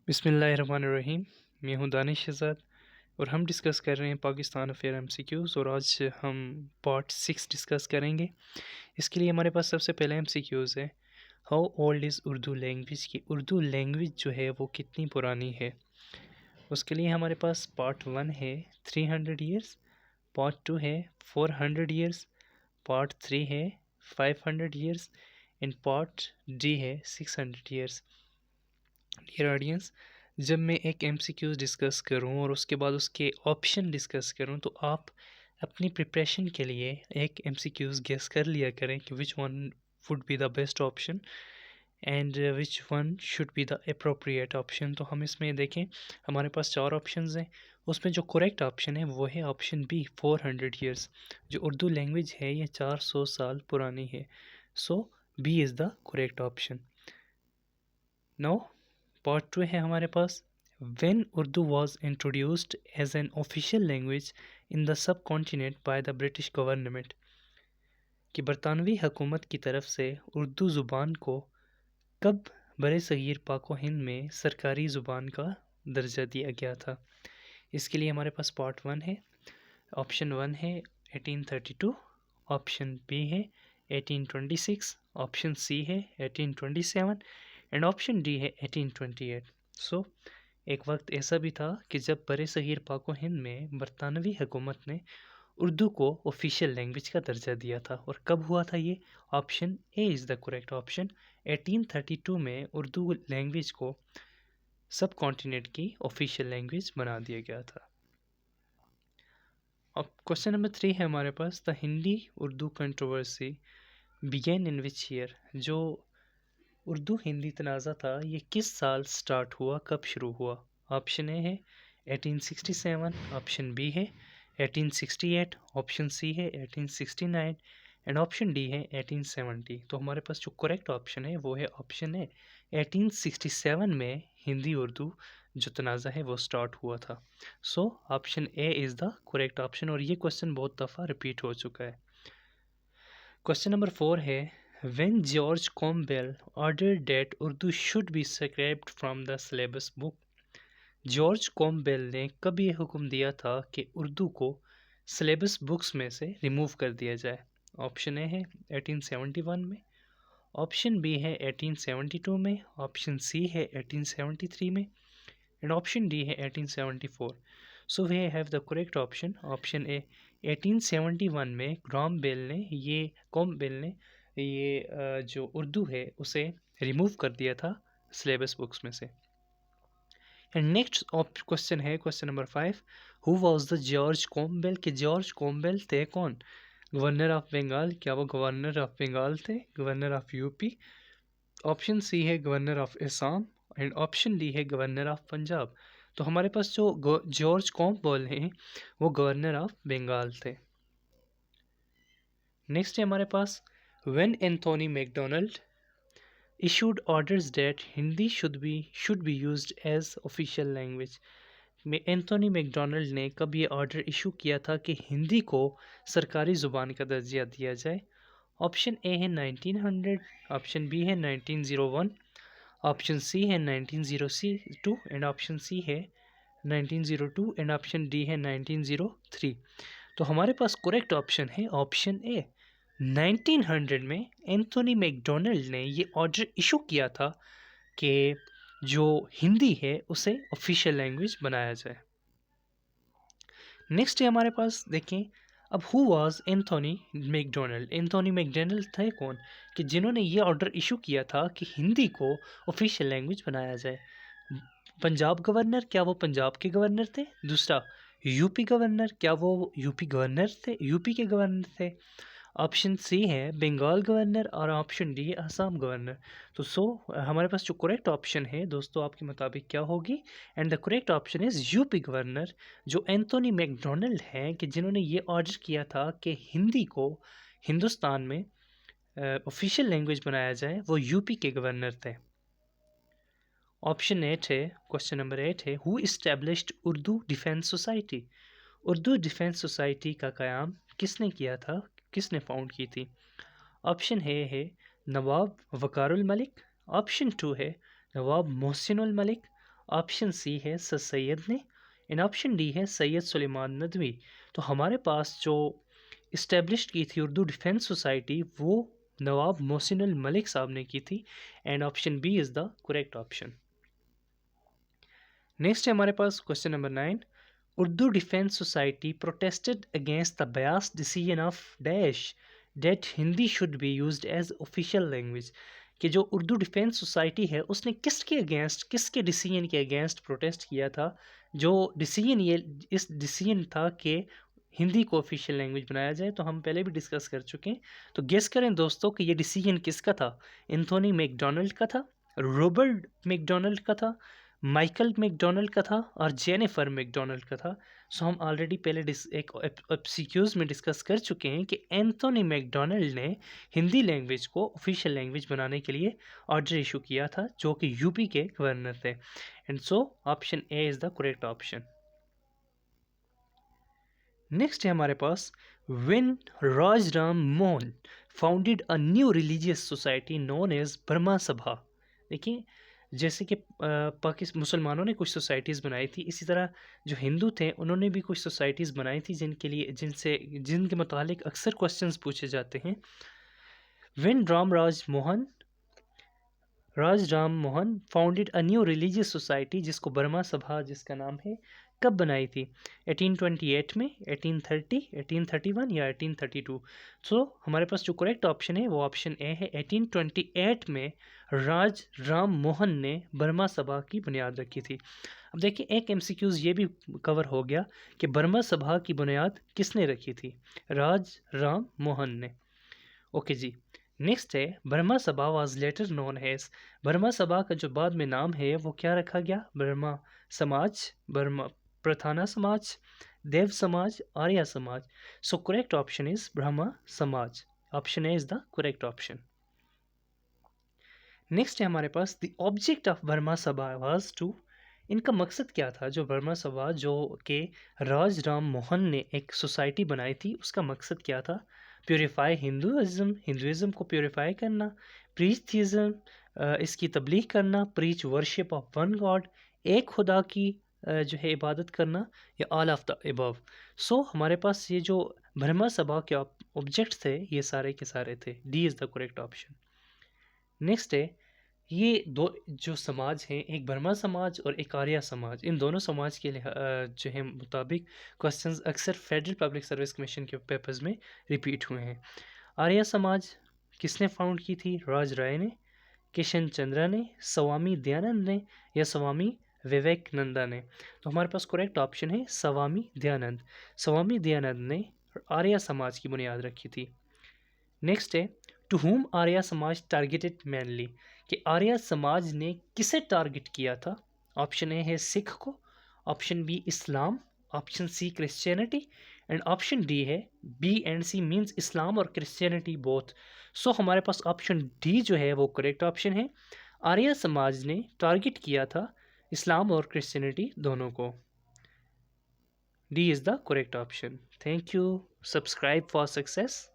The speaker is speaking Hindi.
बिस्मिल्लाहिर्रहमानिर्रहीम। मैं हूं दानिश शहज़ाद और हम डिस्कस कर रहे हैं पाकिस्तान अफेयर एमसीक्यूज़ और आज हम पार्ट 6 डिस्कस करेंगे। इसके लिए हमारे पास सबसे पहले एमसीक्यूज़ है, how old is Urdu language, की उर्दू लैंग्वेज जो है वो कितनी पुरानी है। उसके लिए हमारे पास पार्ट 1 है 300 ईयर्स, पार्ट 2 है 400 ईयर्स, पार्ट 3 है 500 ईयर्स एंड पार्ट डी है 600 ईयर्स। डियर ऑडियंस, जब मैं एक एमसीक्यूज़ डिस्कस करूं और उसके बाद उसके ऑप्शन डिस्कस करूं तो आप अपनी प्रिपरेशन के लिए एक एमसीक्यूज़ गेस कर लिया करें कि which one would be the best option and which one should be the appropriate option. तो हम इसमें देखें, हमारे पास 4 ऑप्शंस हैं, उसमें जो करेक्ट ऑप्शन है वो है ऑप्शन बी 400 ईयर्स। जो उर्दू लैंग्वेज है ये 400 साल पुरानी है, so B is the correct option. No part 2 है हमारे पास, when Urdu was introduced as an official language in the subcontinent by the British government, कि बरतानवी हुकूमत की तरफ से उर्दू ज़ुबान को कब बरे सगीर पाक व हिंद में सरकारी ज़ुबान का दर्जा दिया गया था। इसके लिए हमारे पास पार्ट 1 है, ऑप्शन 1 है 1832, ऑप्शन बी है 1826, ऑप्शन सी है 1827 एंड ऑप्शन डी है 1828। सो एक वक्त ऐसा भी था कि जब बरे सगीर पाक व हिंद में बरतानवी हुकूमत ने उर्दू को ऑफिशियल लैंग्वेज का दर्जा दिया था। और कब हुआ था ये? Option A is the correct option. 1832 में उर्दू लैंग्वेज को सब कॉन्टिनेंट की ऑफिशियल लैंग्वेज बना दिया गया था। अब क्वेश्चन नंबर 3 है हमारे पास, the Hindi Urdu controversy began in which year. जो उर्दू हिंदी तनाज़ा था ये किस साल स्टार्ट हुआ, कब शुरू हुआ? ऑप्शन ए है 1867, ऑप्शन बी है 1868, ऑप्शन सी है 1869 एंड ऑप्शन डी है 1870। तो हमारे पास जो करेक्ट ऑप्शन है वो है ऑप्शन ए 1867 में हिंदी उर्दू जो तनाज़ा है वो स्टार्ट हुआ था। सो option A is the correct option और ये क्वेश्चन बहुत दफ़ा रिपीट हो चुका है। क्वेश्चन नंबर 4 है, when George Combell ordered that Urdu should be scrapped from the syllabus book। George Campbell ने कब ये हुक्म दिया था कि उर्दू को सिलेबस बुक्स में से रिमूव कर दिया जाए? ऑप्शन ए है 1871 में, ऑप्शन बी है 1872 में, ऑप्शन सी है 1873 में एंड ऑप्शन डी है 1874। So we have the correct option, option A 1871 में कॉम्बेल ने ये जो उर्दू है उसे रिमूव कर दिया था सिलेबस बुक्स में से। एंड नेक्स्ट क्वेश्चन है question number 5, who was the George Campbell, के जॉर्ज कॉम्बेल थे कौन? गवर्नर ऑफ बंगाल, क्या वो गवर्नर ऑफ बंगाल थे, governor of UP, option C है governor of Assam and option D है गवर्नर ऑफ पंजाब। तो हमारे पास जो जॉर्ज कॉम्बेल हैं वो गवर्नर ऑफ बंगाल थे। नेक्स्ट है हमारे पास, when Anthony MacDonnell issued orders that Hindi should be used as official language। में एंथोनी मैकडोनल्ड ने कब ये ऑर्डर इशू किया था कि हिंदी को सरकारी ज़ुबान का दर्जा दिया जाए? ऑप्शन ए है 1900, ऑप्शन बी है 1901, ऑप्शन सी है 1902 एंड ऑप्शन सी है 1902 एंड ऑप्शन डी है 1903। तो हमारे पास करेक्ट ऑप्शन है ऑप्शन ए 1900 में एंथोनी मैकडोनल्ड ने ये ऑर्डर इशू किया था कि जो हिंदी है उसे ऑफिशियल लैंग्वेज बनाया जाए। नेक्स्ट है हमारे पास, देखें अब who was Anthony McDonald. Anthony McDonald थे कौन कि जिन्होंने ये ऑर्डर इशू किया था कि हिंदी को ऑफिशियल लैंग्वेज बनाया जाए? पंजाब गवर्नर, क्या वो पंजाब के गवर्नर थे? दूसरा यूपी गवर्नर, क्या वो यूपी गवर्नर थे, यूपी के गवर्नर थे? ऑप्शन सी है बंगाल गवर्नर और ऑप्शन डी है असम गवर्नर। तो हमारे पास जो करेक्ट ऑप्शन है दोस्तों आपके मुताबिक क्या होगी? And the correct option is UP governor. जो एंथोनी मैकडोनल्ड हैं कि जिन्होंने ये ऑर्डर किया था कि हिंदी को हिंदुस्तान में ऑफिशियल लैंग्वेज बनाया जाए, वो यूपी के गवर्नर थे। ऑप्शन 8 है, क्वेश्चन नंबर 8 है, who established Urdu defence society. Urdu defence society का क़याम किसने किया था, किसने फाउंड की थी? ऑप्शन ए है नवाब वकारुल मलिक, ऑप्शन 2 है नवाब मोहसिनुल मलिक, ऑप्शन सी है सर सैयद ने एंड ऑप्शन डी है सैयद सुलेमान नदवी। तो हमारे पास जो इस्टेब्लिश की थी उर्दू डिफेंस सोसाइटी वो नवाब मोहसिन अल मलिक साहब ने की थी and option B is the correct option. Next है हमारे पास question number 9। Urdu defence society protested against the bias decision of dash that Hindi should be used as official language. कि जो उर्दू डिफेंस सोसाइटी है उसने किसके अगेंस्ट, किसके डिसीजन के अगेंस्ट प्रोटेस्ट किया था। जो डिसीजन ये इस डिसीजन था कि हिंदी को ऑफिशियल लैंग्वेज बनाया जाए। तो हम पहले भी डिस्कस कर चुके हैं। तो गेस करें दोस्तों कि ये डिसीजन किसका था। एंथोनी मैकडोनल्ड का था, रॉबर्ट मैकडोनल्ड का था, माइकल मैकडोनल्ड का था और जेनिफर मैकडोनल्ड का था। सो हम ऑलरेडी पहले एक एमसीक्यूज में डिस्कस कर चुके हैं कि एंथोनी मैकडोनल्ड ने हिंदी लैंग्वेज को ऑफिशियल लैंग्वेज बनाने के लिए ऑर्डर इशू किया था, जो कि यूपी के गवर्नर थे। And so option A is the correct option. Next है हमारे पास when Rajaram Mohan founded a new religious society known as Brahma Sabha. देखिए, जैसे कि पाकिस्तान मुसलमानों ने कुछ सोसाइटीज़ बनाई थी, इसी तरह जो हिंदू थे उन्होंने भी कुछ सोसाइटीज़ बनाई थी जिनके मुतालिक अक्सर क्वेश्चंस पूछे जाते हैं। When Rajaram Mohan founded a new religious society, जिसको ब्रह्मा सभा जिसका नाम है, कब बनाई थी। 1828 में, 1830, 1831 या 1832। सो हमारे पास जो करेक्ट ऑप्शन है वो ऑप्शन ए है। 1828 में राज राम मोहन ने ब्रह्मा सभा की बुनियाद रखी थी। अब देखिए, एक एमसीक्यूज ये भी कवर हो गया कि ब्रह्मा सभा की बुनियाद किसने रखी थी। राज राम मोहन ने। ओके जी। नेक्स्ट है Brahma Sabha was later known as. Brahma Sabha का जो बाद में नाम है वो क्या रखा गया। ब्रह्मा समाज, ब्रह्मा प्रथाना समाज, देव Samaj, Arya Samaj. So correct option is Brahma Samaj. Option A is the correct option. Next है हमारे पास the object of Brahma Sabha was to. इनका मकसद क्या था। जो ब्रह्मा सभा जो के राज राम मोहन ने एक सोसाइटी बनाई थी, उसका मकसद क्या था। प्योरीफाई हिंदुज़म को प्योरीफाई करना, प्रीच थीज़म इसकी तबलीग करना, preach worship of one God, एक खुदा की जो है इबादत करना, या ऑल ऑफ द अबव। सो हमारे पास ये जो ब्रह्मा सभा के ऑब्जेक्ट थे ये सारे के सारे थे। D is the correct option. Next है ये दो जो समाज हैं, एक ब्रह्मा समाज और एक आर्य समाज, इन दोनों समाज के जो है मुताबिक क्वेश्चंस अक्सर फेडरल पब्लिक सर्विस कमीशन के पेपर्स में रिपीट हुए हैं। आर्य समाज किसने फाउंड की थी। राज राय ने, किशन चंद्रा ने, स्वामी दयानंद ने, या स्वामी विवेकानंदा ने। तो हमारे पास करेक्ट ऑप्शन है स्वामी दयानंद। स्वामी दयानंद ने आर्य समाज की बुनियाद रखी थी। नेक्स्ट है to whom Arya Samaj targeted mainly. कि आर्य समाज ने किसे टारगेट किया था। ऑप्शन ए है सिख को, option B Islam, option C Christianity and option D है B and C means Islam और क्रिश्चियनिटी बोथ। सो हमारे पास ऑप्शन डी जो है वो करेक्ट ऑप्शन है। आर्य समाज ने टारगेट किया था इस्लाम और क्रिश्चियनिटी दोनों को। D is the correct option. Thank you. Subscribe for success.